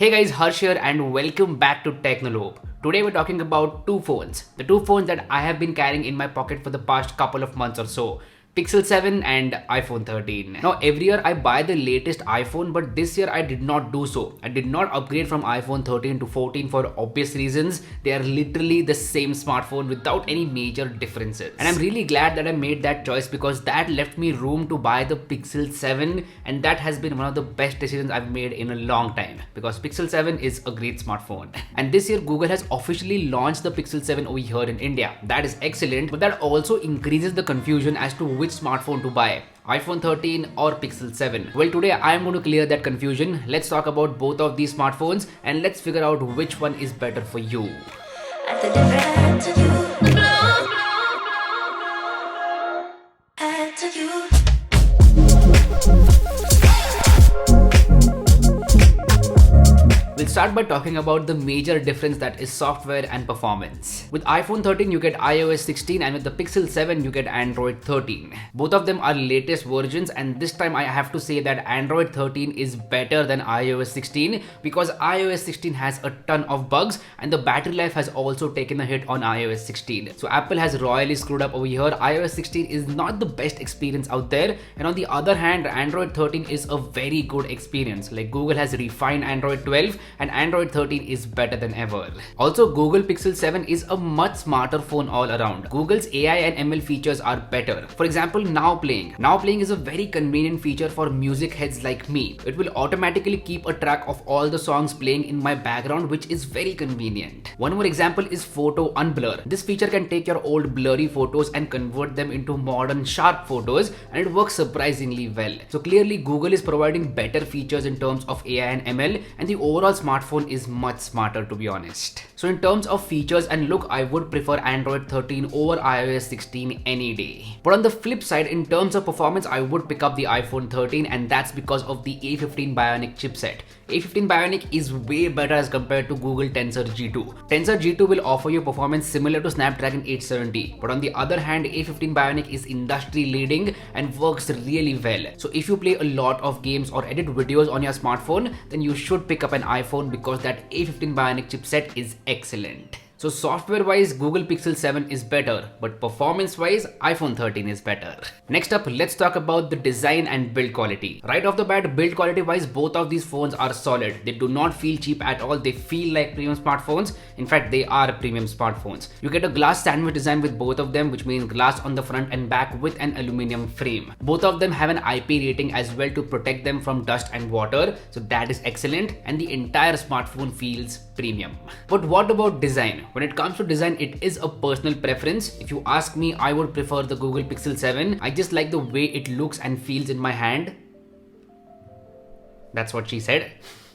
Hey guys, Harsh here and welcome back to Technolobe. Today we're talking about two phones. The two phones that I have been carrying in my pocket for the past couple of months or so. Pixel 7 and iPhone 13. Now every year I buy the latest iPhone, but this year I did not do so. I did not upgrade from iPhone 13 to 14 for obvious reasons. They are literally the same smartphone without any major differences. And I'm really glad that I made that choice because that left me room to buy the Pixel 7, and that has been one of the best decisions I've made in a long time because Pixel 7 is a great smartphone. And this year Google has officially launched the Pixel 7 over here in India. That is excellent, but that also increases the confusion as to which smartphone to buy, iPhone 13 or Pixel 7. Well, today I am going to clear that confusion. Let's talk about both of these smartphones and let's figure out which one is better for you. At the different to you. Add to you. We'll start by talking about the major difference, that is software and performance. With iPhone 13 you get iOS 16 and with the Pixel 7 you get Android 13. Both of them are latest versions, and this time I have to say that Android 13 is better than iOS 16 because iOS 16 has a ton of bugs and the battery life has also taken a hit on iOS 16. So Apple has royally screwed up over here. iOS 16 is not the best experience out there, and on the other hand Android 13 is a very good experience. Like Google has refined Android 12 and Android 13 is better than ever. Also, Google Pixel 7 is a much smarter phone all around. Google's AI and ML features are better. For example, Now Playing. Now Playing is a very convenient feature for music heads like me. It will automatically keep a track of all the songs playing in my background, which is very convenient. One more example is Photo Unblur. This feature can take your old blurry photos and convert them into modern sharp photos, and it works surprisingly well. So clearly Google is providing better features in terms of AI and ML, and the overall smartphone is much smarter, to be honest. So in terms of features and look, I would prefer Android 13 over iOS 16 any day. But on the flip side, in terms of performance, I would pick up the iPhone 13, and that's because of the A15 Bionic chipset. A15 Bionic is way better as compared to Google Tensor G2. Tensor G2 will offer you performance similar to Snapdragon 870, but on the other hand, A15 Bionic is industry leading and works really well. So if you play a lot of games or edit videos on your smartphone, then you should pick up an iPhone because that A15 Bionic chipset is excellent. So software wise, Google Pixel 7 is better, but performance wise, iPhone 13 is better. Next up, let's talk about the design and build quality. Right off the bat, build quality wise, both of these phones are solid. They do not feel cheap at all. They feel like premium smartphones. In fact, they are premium smartphones. You get a glass sandwich design with both of them, which means glass on the front and back with an aluminum frame. Both of them have an IP rating as well to protect them from dust and water. So that is excellent, and the entire smartphone feels premium. But what about design? When it comes to design, it is a personal preference. If you ask me, I would prefer the Google Pixel 7. I just like the way it looks and feels in my hand. That's what she said.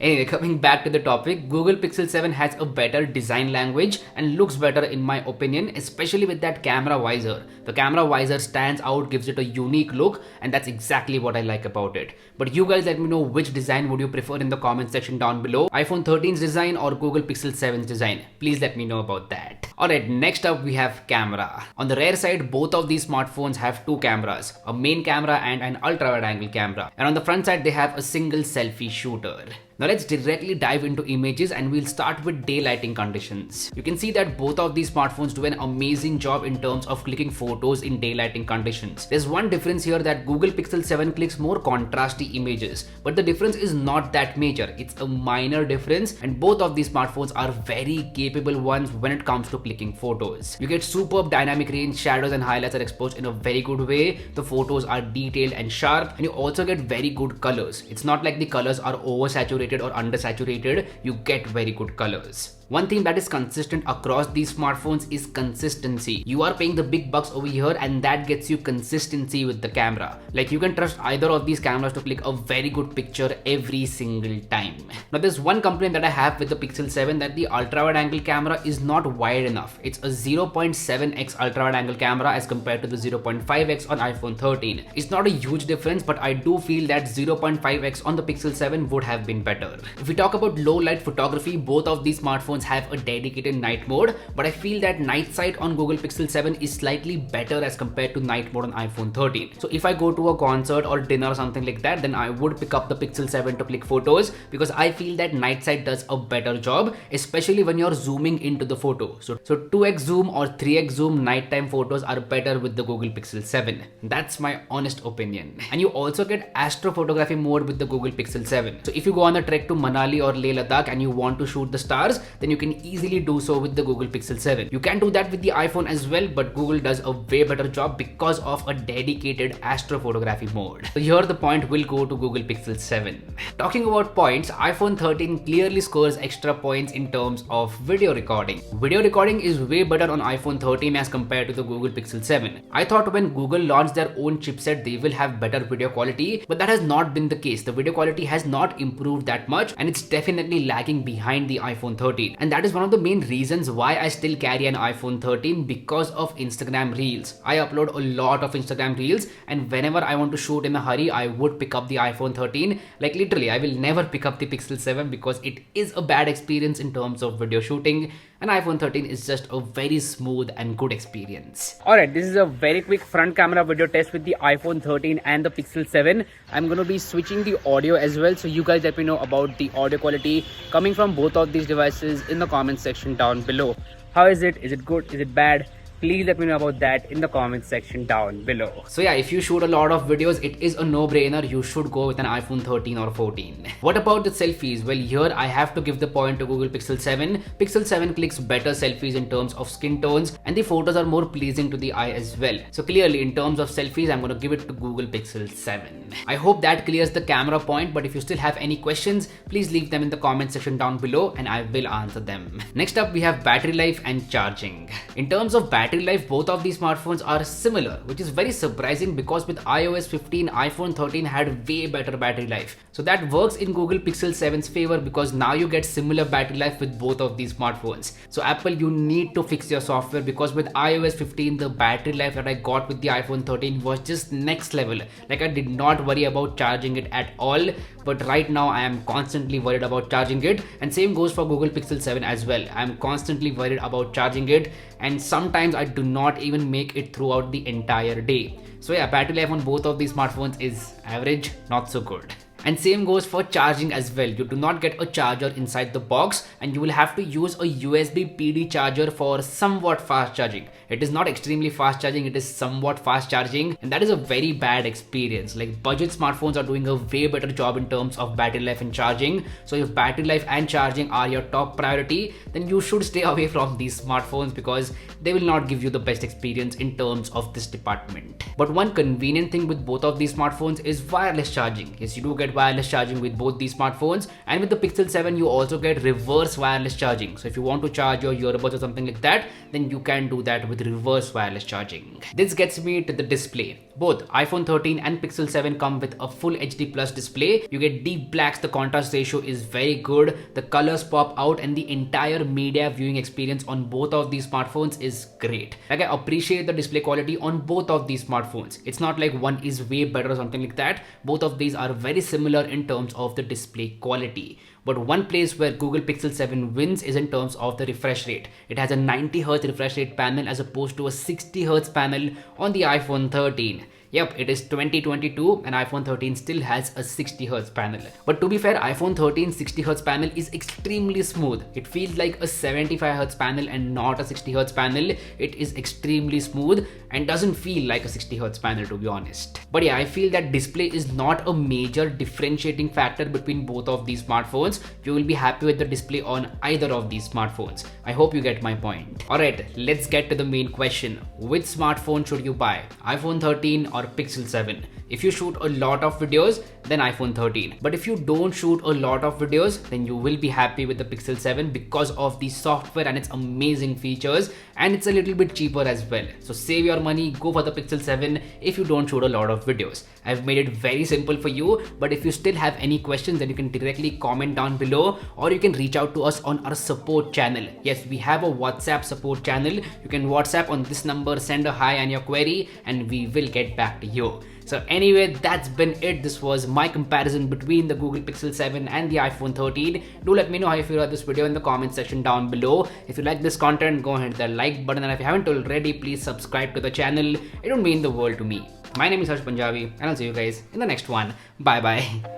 Anyway, coming back to the topic, Google Pixel 7 has a better design language and looks better in my opinion, especially with that camera visor. The camera visor stands out, gives it a unique look, and that's exactly what I like about it. But you guys let me know which design would you prefer in the comment section down below. iPhone 13's design or Google Pixel 7's design? Please let me know about that. Alright, next up we have camera. On the rare side, both of these smartphones have two cameras, a main camera and an ultra wide angle camera. And on the front side, they have a single selfie shooter. Now let's directly dive into images and we'll start with daylighting conditions. You can see that both of these smartphones do an amazing job in terms of clicking photos in daylighting conditions. There's one difference here, that Google Pixel 7 clicks more contrasty images, but the difference is not that major. It's a minor difference, and both of these smartphones are very capable ones when it comes to clicking photos. You get superb dynamic range, shadows and highlights are exposed in a very good way, the photos are detailed and sharp, and you also get very good colors. It's not like the colors are oversaturated or undersaturated, you get very good colors. One thing that is consistent across these smartphones is consistency. You are paying the big bucks over here, and that gets you consistency with the camera. Like you can trust either of these cameras to click a very good picture every single time. Now there's one complaint that I have with the Pixel 7, that the ultra wide angle camera is not wide enough. It's a 0.7x ultra wide angle camera as compared to the 0.5x on iPhone 13. It's not a huge difference, but I do feel that 0.5x on the Pixel 7 would have been better. If we talk about low light photography, both of these smartphones smartphones have a dedicated night mode, but I feel that night sight on Google Pixel 7 is slightly better as compared to night mode on iPhone 13. So if I go to a concert or dinner or something like that, then I would pick up the Pixel 7 to click photos because I feel that night sight does a better job, especially when you're zooming into the photo. So 2x zoom or 3x zoom nighttime photos are better with the Google Pixel 7. That's my honest opinion. And you also get astrophotography mode with the Google Pixel 7. So if you go on a trek to Manali or Leh Ladakh and you want to shoot the stars, then you can easily do so with the Google Pixel 7. You can do that with the iPhone as well, but Google does a way better job because of a dedicated astrophotography mode. So here the point will go to Google Pixel 7. Talking about points, iPhone 13 clearly scores extra points in terms of video recording. Video recording is way better on iPhone 13 as compared to the Google Pixel 7. I thought when Google launched their own chipset, they will have better video quality, but that has not been the case. The video quality has not improved that much, and it's definitely lagging behind the iPhone 13. And that is one of the main reasons why I still carry an iPhone 13, because of Instagram Reels. I upload a lot of Instagram Reels, and whenever I want to shoot in a hurry, I would pick up the iPhone 13. Like literally, I will never pick up the Pixel 7 because it is a bad experience in terms of video shooting, and iPhone 13 is just a very smooth and good experience. Alright, this is a very quick front camera video test with the iPhone 13 and the Pixel 7. I'm going to be switching the audio as well, so you guys let me know about the audio quality coming from both of these devices in the comment section down below. How is it? Is it good? Is it bad? Please let me know about that in the comment section down below. So yeah, if you shoot a lot of videos, it is a no-brainer. You should go with an iPhone 13 or 14. What about the selfies? Well, here I have to give the point to Google Pixel 7. Pixel 7 clicks better selfies in terms of skin tones, and the photos are more pleasing to the eye as well. So clearly, in terms of selfies, I'm going to give it to Google Pixel 7. I hope that clears the camera point, but if you still have any questions, please leave them in the comment section down below and I will answer them. Next up, we have battery life and charging. In terms of battery life, both of these smartphones are similar, which is very surprising because with iOS 15, iPhone 13 had way better battery life. So that works in Google Pixel 7's favor because now you get similar battery life with both of these smartphones. So Apple, you need to fix your software because with iOS 15, the battery life that I got with the iPhone 13 was just next level. Like I did not worry about charging it at all, but right now I am constantly worried about charging it, and same goes for Google Pixel 7 as well. I am constantly worried about charging it, and sometimes I do not even make it throughout the entire day. So yeah, battery life on both of these smartphones is average, not so good. And same goes for charging as well. You do not get a charger inside the box, and you will have to use a USB PD charger for somewhat fast charging. It is not extremely fast charging, it is somewhat fast charging, and that is a very bad experience. Like budget smartphones are doing a way better job in terms of battery life and charging. So if battery life and charging are your top priority, then you should stay away from these smartphones because they will not give you the best experience in terms of this department. But one convenient thing with both of these smartphones is wireless charging. Yes, you do get wireless charging with both these smartphones, and with the Pixel 7 you also get reverse wireless charging. So if you want to charge your earbuds or something like that, then you can do that with reverse wireless charging. This gets me to the display. Both iPhone 13 and Pixel 7 come with a full HD plus display. You get deep blacks, the contrast ratio is very good, the colors pop out, and the entire media viewing experience on both of these smartphones is great. Like I appreciate the display quality on both of these smartphones. It's not like one is way better or something like that. Both of these are very similar in terms of the display quality. But one place where Google Pixel 7 wins is in terms of the refresh rate. It has a 90Hz refresh rate panel as opposed to a 60Hz panel on the iPhone 13. Yep, it is 2022 and iPhone 13 still has a 60Hz panel. But to be fair, iPhone 13 60Hz panel is extremely smooth. It feels like a 75Hz panel and not a 60Hz panel. It is extremely smooth and doesn't feel like a 60Hz panel, to be honest. But yeah, I feel that display is not a major differentiating factor between both of these smartphones. You will be happy with the display on either of these smartphones. I hope you get my point. Alright, let's get to the main question. Which smartphone should you buy? iPhone 13 or Pixel 7? If you shoot a lot of videos, then iPhone 13. But if you don't shoot a lot of videos, then you will be happy with the Pixel 7 because of the software and its amazing features, and it's a little bit cheaper as well. So save your money, go for the Pixel 7 if you don't shoot a lot of videos. I've made it very simple for you, but if you still have any questions, then you can directly comment down below, or you can reach out to us on our support channel. Yes, we have a WhatsApp support channel. You can WhatsApp on this number, send a hi and your query, and we will get back to you. So anyway, that's been it. This was my comparison between the Google Pixel 7 and the iPhone 13. Do let me know how you feel about this video in the comment section down below. If you like this content, go ahead and hit the like button, and if you haven't already, please subscribe to the channel. It would mean the world to me. My name is Harsh Punjabi, and I'll see you guys in the next one. Bye bye.